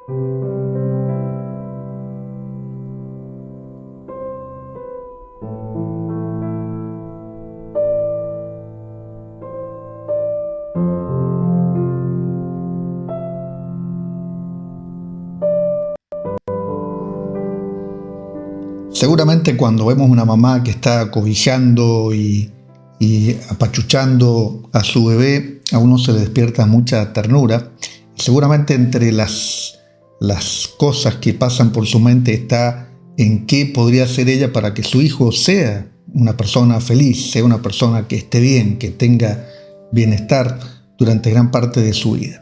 Seguramente cuando vemos una mamá que está acobijando y apachuchando a su bebé, a uno se le despierta mucha ternura. Seguramente entre las cosas que pasan por su mente está en qué podría hacer ella para que su hijo sea una persona feliz, sea una persona que esté bien, que tenga bienestar durante gran parte de su vida.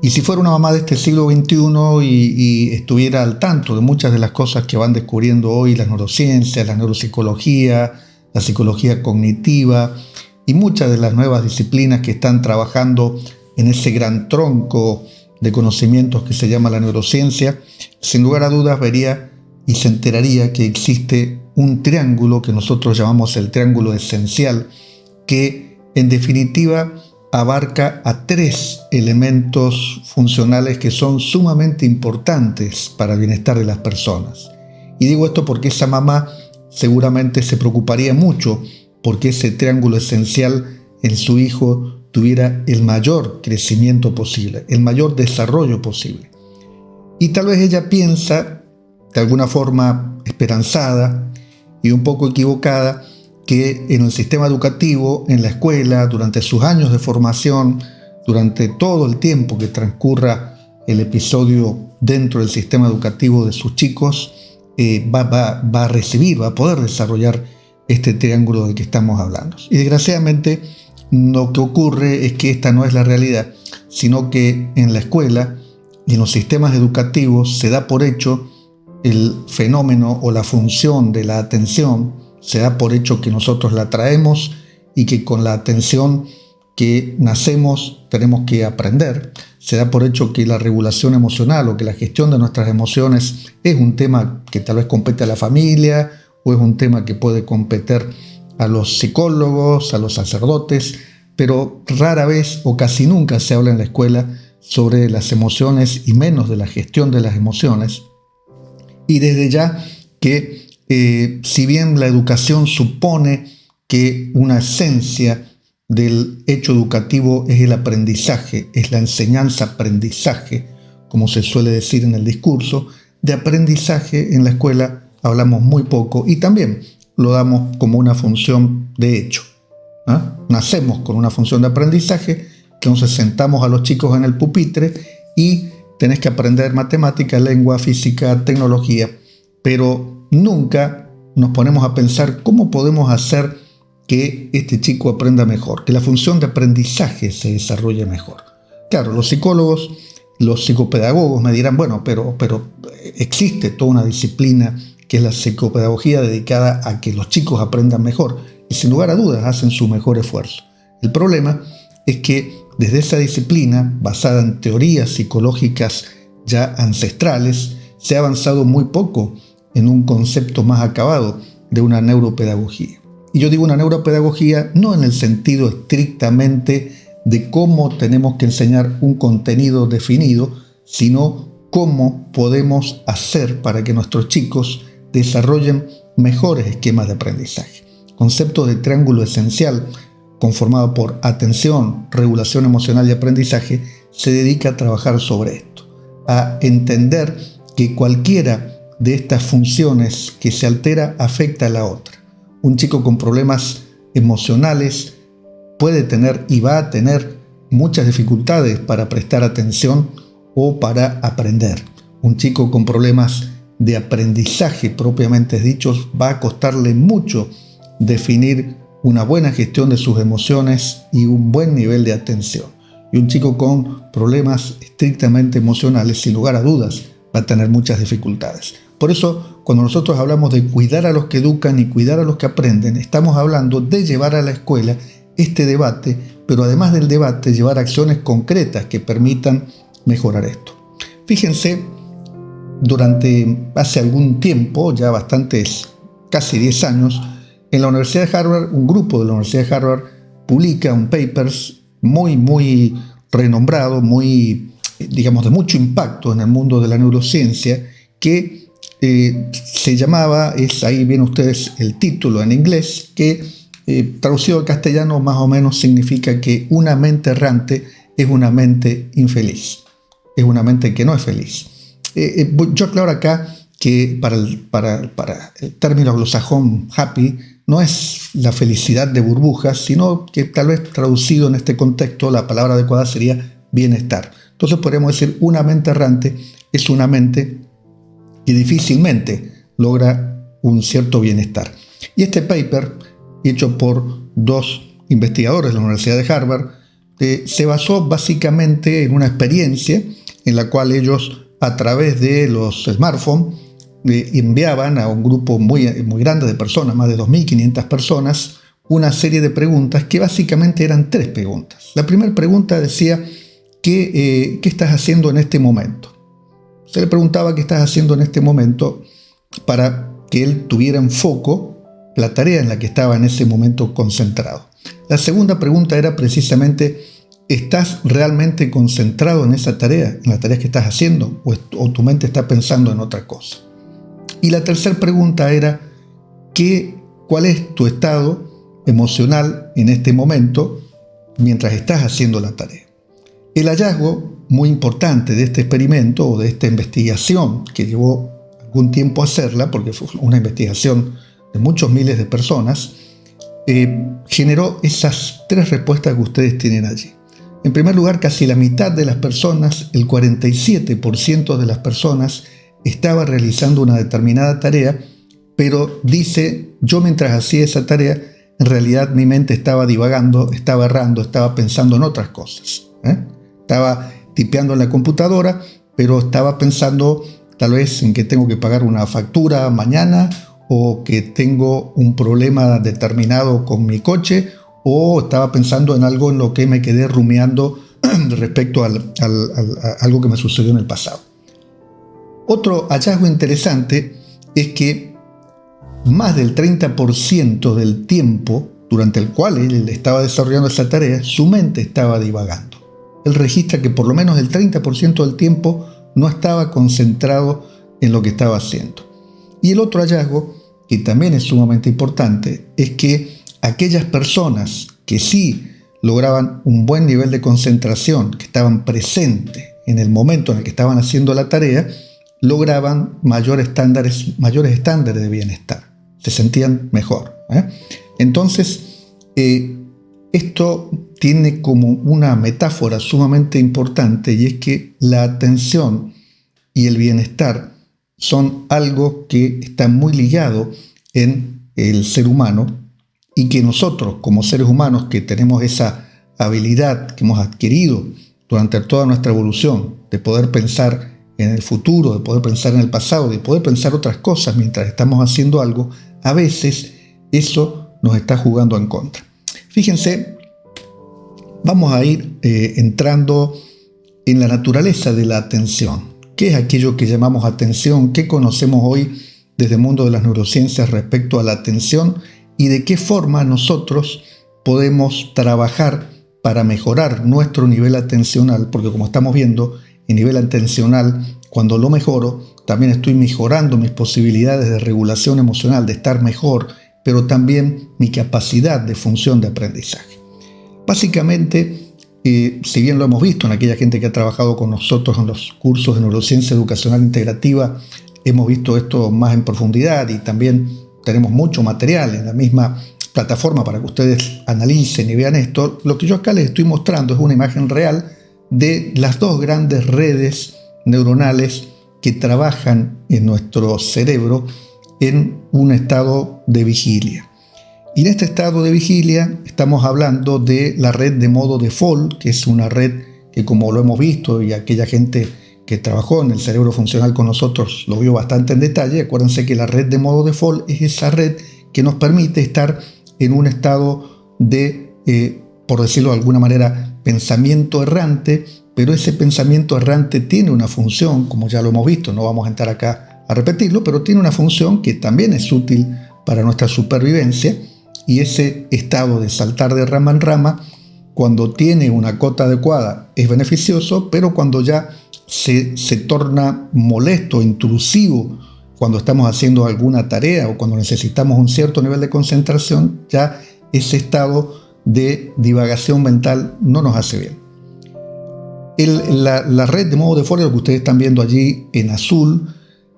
Y si fuera una mamá de este siglo XXI y estuviera al tanto de muchas de las cosas que van descubriendo hoy las neurociencias, la neuropsicología, la psicología cognitiva y muchas de las nuevas disciplinas que están trabajando en ese gran tronco de conocimientos que se llama la neurociencia, sin lugar a dudas vería y se enteraría que existe un triángulo que nosotros llamamos el triángulo esencial, que en definitiva abarca a 3 elementos funcionales que son sumamente importantes para el bienestar de las personas. Y digo esto porque esa mamá seguramente se preocuparía mucho porque ese triángulo esencial en su hijo tuviera el mayor crecimiento posible, el mayor desarrollo posible. Y tal vez ella piensa, de alguna forma esperanzada y un poco equivocada, que en el sistema educativo, en la escuela, durante sus años de formación, durante todo el tiempo que transcurra el episodio dentro del sistema educativo de sus chicos, va a recibir, va a poder desarrollar este triángulo del que estamos hablando. Y desgraciadamente lo que ocurre es que esta no es la realidad, sino que en la escuela y en los sistemas educativos se da por hecho el fenómeno o la función de la atención. Se da por hecho que nosotros la traemos y que con la atención que nacemos tenemos que aprender. Se da por hecho que la regulación emocional o que la gestión de nuestras emociones es un tema que tal vez compete a la familia o es un tema que puede competir a los psicólogos, a los sacerdotes, pero rara vez o casi nunca se habla en la escuela sobre las emociones y menos de la gestión de las emociones. Y desde ya que si bien la educación supone que una esencia del hecho educativo es el aprendizaje, es la enseñanza-aprendizaje, como se suele decir en el discurso, de aprendizaje en la escuela hablamos muy poco y también lo damos como una función de hecho. Nacemos con una función de aprendizaje, entonces sentamos a los chicos en el pupitre y tenés que aprender matemática, lengua, física, tecnología, pero nunca nos ponemos a pensar cómo podemos hacer que este chico aprenda mejor, que la función de aprendizaje se desarrolle mejor. Claro, los psicólogos, los psicopedagogos me dirán, bueno, pero existe toda una disciplina que es la psicopedagogía dedicada a que los chicos aprendan mejor y sin lugar a dudas hacen su mejor esfuerzo. El problema es que desde esa disciplina, basada en teorías psicológicas ya ancestrales, se ha avanzado muy poco en un concepto más acabado de una neuropedagogía. Y yo digo una neuropedagogía no en el sentido estrictamente de cómo tenemos que enseñar un contenido definido, sino cómo podemos hacer para que nuestros chicos desarrollen mejores esquemas de aprendizaje. Concepto de triángulo esencial, conformado por atención, regulación emocional y aprendizaje, se dedica a trabajar sobre esto, a entender que cualquiera de estas funciones que se altera afecta a la otra. Un chico con problemas emocionales puede tener y va a tener muchas dificultades para prestar atención o para aprender. Un chico con problemas de aprendizaje propiamente dichos va a costarle mucho definir una buena gestión de sus emociones y un buen nivel de atención. Y un chico con problemas estrictamente emocionales, sin lugar a dudas, va a tener muchas dificultades. Por eso, cuando nosotros hablamos de cuidar a los que educan y cuidar a los que aprenden, estamos hablando de llevar a la escuela este debate, pero además del debate, llevar acciones concretas que permitan mejorar esto. Fíjense, hace algún tiempo, ya bastantes, casi 10 años, en la Universidad de Harvard, un grupo de la Universidad de Harvard publica un paper muy renombrado, muy digamos, de mucho impacto en el mundo de la neurociencia, que se llamaba, ahí ven ustedes el título en inglés, que traducido al castellano más o menos significa que una mente errante es una mente infeliz, es una mente que no es feliz. Yo aclaro acá que para el término anglosajón happy no es la felicidad de burbujas, sino que tal vez traducido en este contexto la palabra adecuada sería bienestar. Entonces podríamos decir una mente errante es una mente que difícilmente logra un cierto bienestar. Y este paper, hecho por dos investigadores de la Universidad de Harvard, se basó básicamente en una experiencia en la cual ellos, a través de los smartphones, enviaban a un grupo muy grande de personas, más de 2.500 personas, una serie de preguntas que básicamente eran 3 preguntas. La primera pregunta decía, ¿qué estás haciendo en este momento? Se le preguntaba qué estás haciendo en este momento para que él tuviera en foco la tarea en la que estaba en ese momento concentrado. La segunda pregunta era precisamente, ¿estás realmente concentrado en esa tarea, en la tarea que estás haciendo, o tu mente está pensando en otra cosa? Y la tercera pregunta era, ¿cuál es tu estado emocional en este momento mientras estás haciendo la tarea? El hallazgo muy importante de este experimento o de esta investigación, que llevó algún tiempo hacerla, porque fue una investigación de muchos miles de personas, generó esas 3 respuestas que ustedes tienen allí. En primer lugar, casi la mitad de las personas, el 47% de las personas, estaba realizando una determinada tarea, pero dice, yo mientras hacía esa tarea, en realidad mi mente estaba divagando, estaba errando, estaba pensando en otras cosas. Estaba tipeando en la computadora, pero estaba pensando tal vez en que tengo que pagar una factura mañana, o que tengo un problema determinado con mi coche, o estaba pensando en algo en lo que me quedé rumiando respecto a algo que me sucedió en el pasado. Otro hallazgo interesante es que más del 30% del tiempo durante el cual él estaba desarrollando esa tarea, su mente estaba divagando. Él registra que por lo menos el 30% del tiempo no estaba concentrado en lo que estaba haciendo. Y el otro hallazgo, que también es sumamente importante, es que aquellas personas que sí lograban un buen nivel de concentración, que estaban presentes en el momento en el que estaban haciendo la tarea, lograban mayores estándares de bienestar, se sentían mejor. Entonces, esto tiene como una metáfora sumamente importante, y es que la atención y el bienestar son algo que está muy ligado en el ser humano, y que nosotros como seres humanos que tenemos esa habilidad que hemos adquirido durante toda nuestra evolución de poder pensar en el futuro, de poder pensar en el pasado, de poder pensar otras cosas mientras estamos haciendo algo, a veces eso nos está jugando en contra. Fíjense, vamos a ir entrando en la naturaleza de la atención. ¿Qué es aquello que llamamos atención? ¿Qué conocemos hoy desde el mundo de las neurociencias respecto a la atención? ¿Y de qué forma nosotros podemos trabajar para mejorar nuestro nivel atencional? Porque como estamos viendo, el nivel atencional, cuando lo mejoro, también estoy mejorando mis posibilidades de regulación emocional, de estar mejor, pero también mi capacidad de función de aprendizaje. Básicamente, si bien lo hemos visto en aquella gente que ha trabajado con nosotros en los cursos de neurociencia educacional integrativa, hemos visto esto más en profundidad, y también tenemos mucho material en la misma plataforma para que ustedes analicen y vean esto. Lo que yo acá les estoy mostrando es una imagen real de las 2 grandes redes neuronales que trabajan en nuestro cerebro en un estado de vigilia. Y en este estado de vigilia estamos hablando de la red de modo default, que es una red que, como lo hemos visto, y aquella gente que trabajó en el cerebro funcional con nosotros lo vio bastante en detalle. Acuérdense que la red de modo default es esa red que nos permite estar en un estado de, por decirlo de alguna manera, pensamiento errante, pero ese pensamiento errante tiene una función, como ya lo hemos visto, no vamos a entrar acá a repetirlo, pero tiene una función que también es útil para nuestra supervivencia, y ese estado de saltar de rama en rama cuando tiene una cota adecuada es beneficioso, pero cuando ya se torna molesto, intrusivo, cuando estamos haciendo alguna tarea o cuando necesitamos un cierto nivel de concentración, ya ese estado de divagación mental no nos hace bien. La red de modo default es lo que ustedes están viendo allí en azul,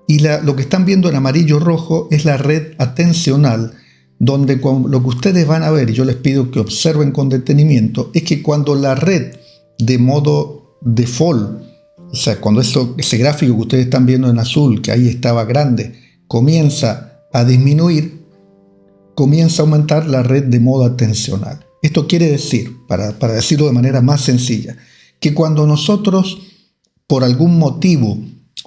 y lo que están viendo en amarillo rojo es la red atencional, donde lo que ustedes van a ver, y yo les pido que observen con detenimiento, es que cuando la red de modo default, o sea, cuando ese gráfico que ustedes están viendo en azul, que ahí estaba grande, comienza a disminuir, comienza a aumentar la red de modo atencional. Esto quiere decir, para decirlo de manera más sencilla, que cuando nosotros, por algún motivo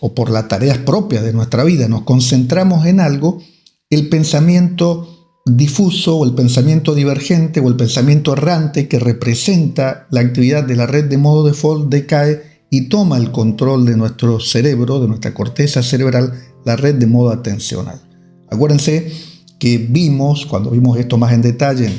o por las tareas propias de nuestra vida, nos concentramos en algo, el pensamiento difuso o el pensamiento divergente o el pensamiento errante que representa la actividad de la red de modo default decae y toma el control de nuestro cerebro, de nuestra corteza cerebral, la red de modo atencional. Acuérdense que cuando vimos esto más en detalle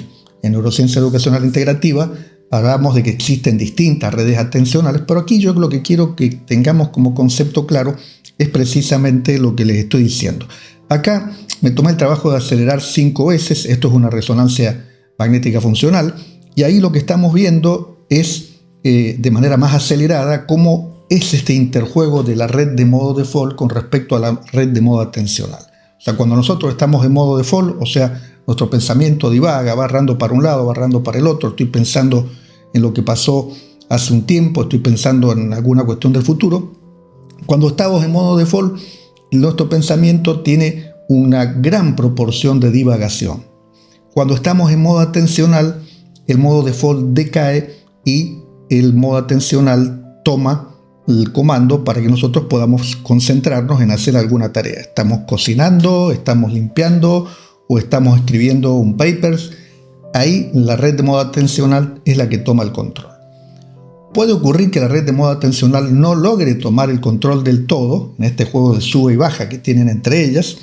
en Neurociencia Educacional Integrativa, hablamos de que existen distintas redes atencionales, pero aquí yo lo que quiero que tengamos como concepto claro es precisamente lo que les estoy diciendo. Acá me tomé el trabajo de acelerar 5 veces, esto es una resonancia magnética funcional, y ahí lo que estamos viendo es de manera más acelerada cómo es este interjuego de la red de modo default con respecto a la red de modo atencional. O sea, cuando nosotros estamos en modo default, o sea, nuestro pensamiento divaga, va errando para un lado, va errando para el otro, estoy pensando en lo que pasó hace un tiempo, estoy pensando en alguna cuestión del futuro. Cuando estamos en modo default, nuestro pensamiento tiene una gran proporción de divagación. Cuando estamos en modo atencional, el modo default decae y el modo atencional toma el comando para que nosotros podamos concentrarnos en hacer alguna tarea. Estamos cocinando, estamos limpiando o estamos escribiendo un paper. Ahí la red de modo atencional es la que toma el control. Puede ocurrir que la red de modo atencional no logre tomar el control del todo, en este juego de sube y baja que tienen entre ellas,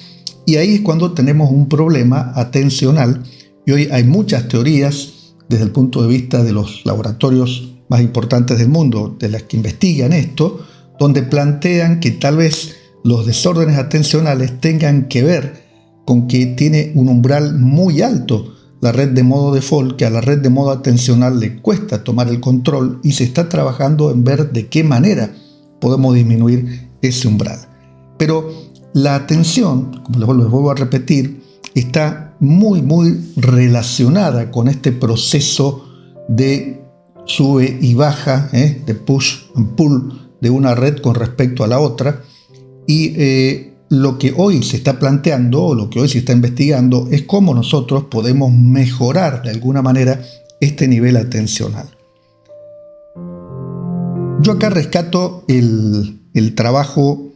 y ahí es cuando tenemos un problema atencional. Y hoy hay muchas teorías desde el punto de vista de los laboratorios más importantes del mundo, de las que investigan esto, donde plantean que tal vez los desórdenes atencionales tengan que ver con que tiene un umbral muy alto la red de modo default, que a la red de modo atencional le cuesta tomar el control, y se está trabajando en ver de qué manera podemos disminuir ese umbral. Pero la atención, como les vuelvo a repetir, está muy relacionada con este proceso de sube y baja, de push and pull de una red con respecto a la otra, y lo que hoy se está planteando o lo que hoy se está investigando es cómo nosotros podemos mejorar de alguna manera este nivel atencional. Yo acá rescato el trabajo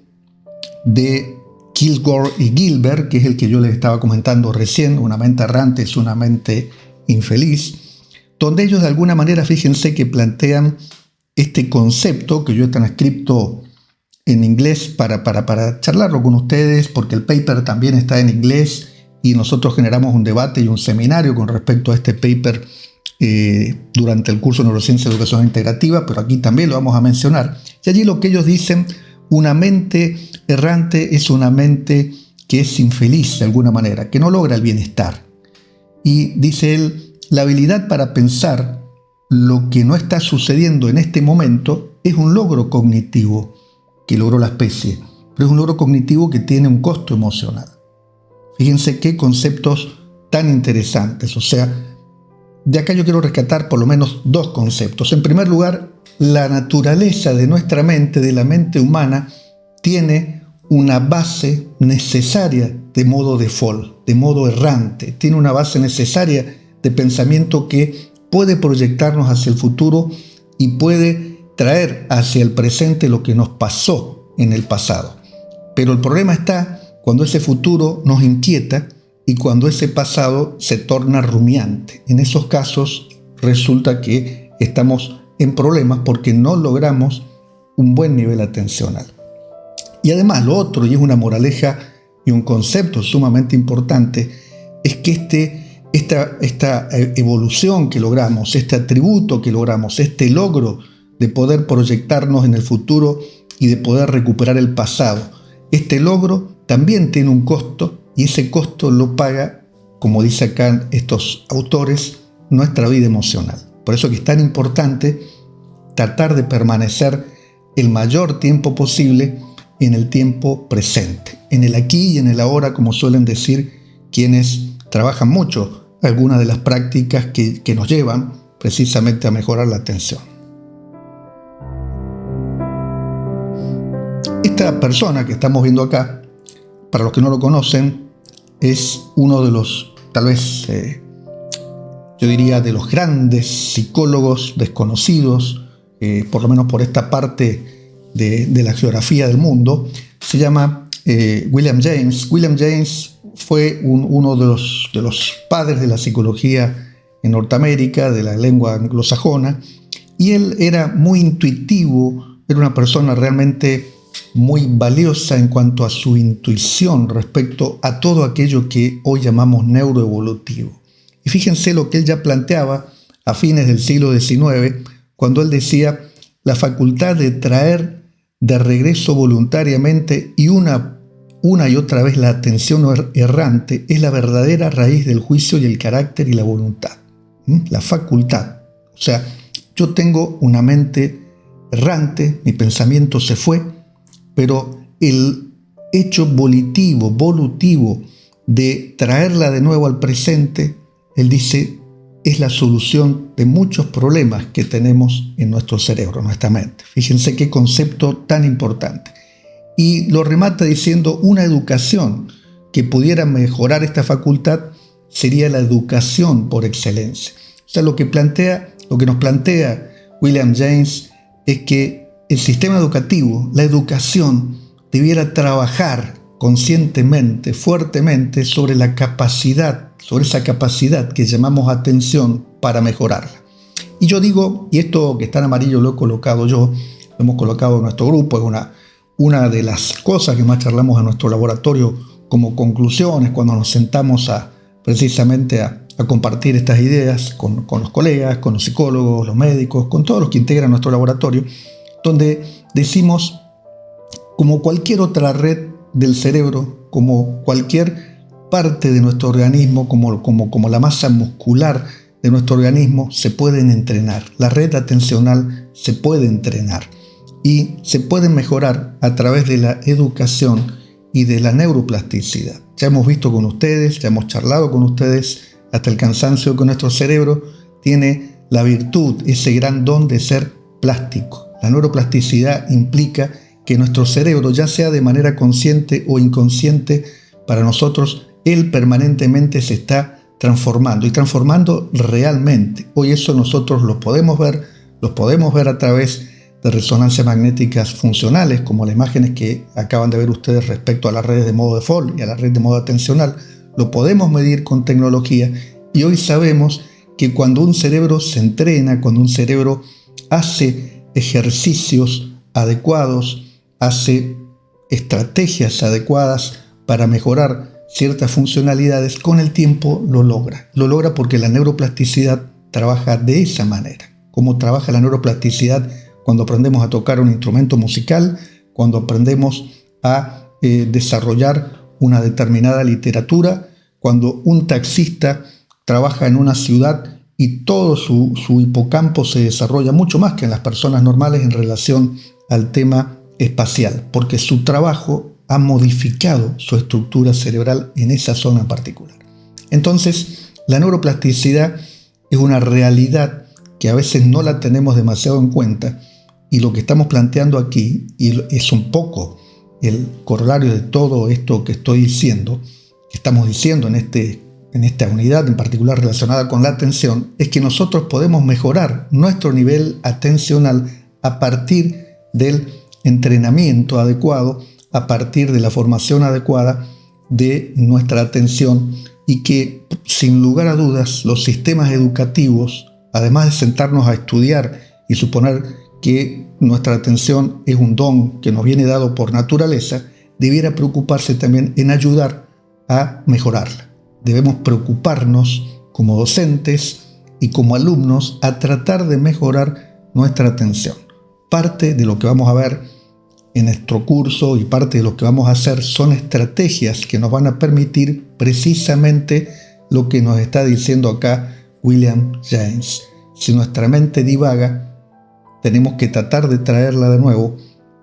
de Kilgore y Gilbert, que es el que yo les estaba comentando recién, Una mente errante es una mente infeliz, donde ellos de alguna manera, fíjense que plantean este concepto que yo he transcrito en inglés para charlarlo con ustedes, porque el paper también está en inglés y nosotros generamos un debate y un seminario con respecto a este paper durante el curso de Neurociencia y Educación Integrativa, pero aquí también lo vamos a mencionar. Y allí lo que ellos dicen, una mente errante es una mente que es infeliz de alguna manera, que no logra el bienestar. Y dice él, la habilidad para pensar lo que no está sucediendo en este momento es un logro cognitivo que logró la especie, pero es un logro cognitivo que tiene un costo emocional. Fíjense qué conceptos tan interesantes. O sea, de acá yo quiero rescatar por lo menos 2 conceptos. En primer lugar, la naturaleza de nuestra mente, de la mente humana, tiene una base necesaria de modo default, de modo errante. Tiene una base necesaria de pensamiento que puede proyectarnos hacia el futuro y puede traer hacia el presente lo que nos pasó en el pasado. Pero el problema está cuando ese futuro nos inquieta y cuando ese pasado se torna rumiante. En esos casos resulta que estamos en problemas porque no logramos un buen nivel atencional. Y además lo otro, y es una moraleja y un concepto sumamente importante, es que este esta evolución que logramos, este atributo que logramos, este logro de poder proyectarnos en el futuro y de poder recuperar el pasado. Este logro también tiene un costo y ese costo lo paga, como dice acá estos autores, nuestra vida emocional. Por eso que es tan importante tratar de permanecer el mayor tiempo posible en el tiempo presente, en el aquí y en el ahora, como suelen decir quienes trabajan mucho algunas de las prácticas que nos llevan precisamente a mejorar la atención. Esta persona que estamos viendo acá, para los que no lo conocen, es uno de los, tal vez, yo diría, de los grandes psicólogos desconocidos, por lo menos por esta parte de la geografía del mundo. Se llama William James. William James fue uno de los padres de la psicología en Norteamérica, de la lengua anglosajona, y él era muy intuitivo, era una persona realmente muy valiosa en cuanto a su intuición respecto a todo aquello que hoy llamamos neuroevolutivo. Y fíjense lo que él ya planteaba a fines del siglo XIX, cuando él decía: la facultad de traer de regreso voluntariamente y una y otra vez la atención errante es la verdadera raíz del juicio y el carácter y la voluntad. La facultad. O sea, yo tengo una mente errante, mi pensamiento se fue, pero el hecho volutivo de traerla de nuevo al presente, él dice, es la solución de muchos problemas que tenemos en nuestro cerebro, en nuestra mente. Fíjense qué concepto tan importante. Y lo remata diciendo: una educación que pudiera mejorar esta facultad sería la educación por excelencia. O sea, lo que nos plantea William James es que el sistema educativo, la educación, debiera trabajar conscientemente, fuertemente sobre esa capacidad que llamamos atención para mejorarla. Y yo digo, y esto que está en amarillo lo he colocado yo, lo hemos colocado en nuestro grupo, es una de las cosas que más charlamos en nuestro laboratorio como conclusiones cuando nos sentamos precisamente a compartir estas ideas con los colegas, con los psicólogos, los médicos, con todos los que integran nuestro laboratorio, donde decimos, como cualquier otra red del cerebro, como cualquier parte de nuestro organismo, como la masa muscular de nuestro organismo, se pueden entrenar. La red atencional se puede entrenar y se puede mejorar a través de la educación y de la neuroplasticidad. Ya hemos visto con ustedes, ya hemos charlado con ustedes hasta el cansancio que nuestro cerebro tiene la virtud, ese gran don de ser plástico. La neuroplasticidad implica que nuestro cerebro, ya sea de manera consciente o inconsciente, para nosotros, él permanentemente se está transformando y transformando realmente. Hoy eso nosotros lo podemos ver a través de resonancias magnéticas funcionales, como las imágenes que acaban de ver ustedes respecto a las redes de modo default y a la red de modo atencional. Lo podemos medir con tecnología y hoy sabemos que cuando un cerebro se entrena, cuando un cerebro hace ejercicios adecuados, hace estrategias adecuadas para mejorar ciertas funcionalidades, con el tiempo lo logra. Lo logra porque la neuroplasticidad trabaja de esa manera. Como trabaja la neuroplasticidad cuando aprendemos a tocar un instrumento musical, cuando aprendemos a desarrollar una determinada literatura, cuando un taxista trabaja en una ciudad y todo su hipocampo se desarrolla mucho más que en las personas normales en relación al tema espacial, porque su trabajo ha modificado su estructura cerebral en esa zona en particular. Entonces, la neuroplasticidad es una realidad que a veces no la tenemos demasiado en cuenta, y lo que estamos planteando aquí, y es un poco el corolario de todo esto que estoy diciendo, que estamos diciendo en esta unidad en particular relacionada con la atención, es que nosotros podemos mejorar nuestro nivel atencional a partir del entrenamiento adecuado, a partir de la formación adecuada de nuestra atención, y que sin lugar a dudas los sistemas educativos, además de sentarnos a estudiar y suponer que nuestra atención es un don que nos viene dado por naturaleza, debiera preocuparse también en ayudar a mejorarla. Debemos preocuparnos como docentes y como alumnos a tratar de mejorar nuestra atención. Parte de lo que vamos a ver en nuestro curso y parte de lo que vamos a hacer son estrategias que nos van a permitir precisamente lo que nos está diciendo acá William James. Si nuestra mente divaga, tenemos que tratar de traerla de nuevo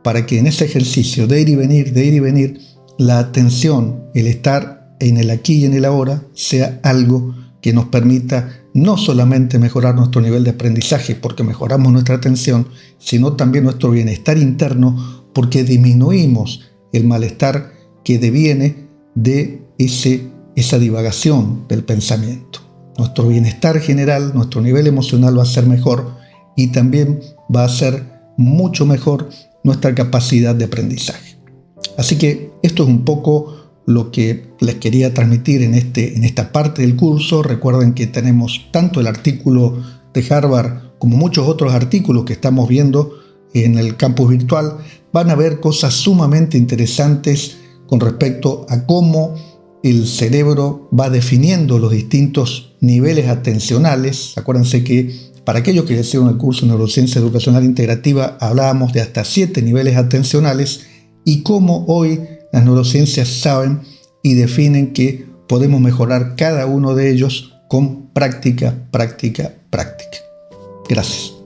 para que en ese ejercicio de ir y venir, la atención, el estar en el aquí y en el ahora, sea algo que nos permita no solamente mejorar nuestro nivel de aprendizaje porque mejoramos nuestra atención, sino también nuestro bienestar interno porque disminuimos el malestar que deviene de esa divagación del pensamiento. Nuestro bienestar general, nuestro nivel emocional va a ser mejor y también va a ser mucho mejor nuestra capacidad de aprendizaje. Así que esto es un poco lo que les quería transmitir en esta parte del curso. Recuerden que tenemos tanto el artículo de Harvard como muchos otros artículos que estamos viendo en el campus virtual. Van a ver cosas sumamente interesantes con respecto a cómo el cerebro va definiendo los distintos niveles atencionales. Acuérdense que para aquellos que hicieron el curso de Neurociencia Educacional Integrativa hablábamos de hasta 7 niveles atencionales y cómo hoy las neurociencias saben y definen que podemos mejorar cada uno de ellos con práctica. Gracias.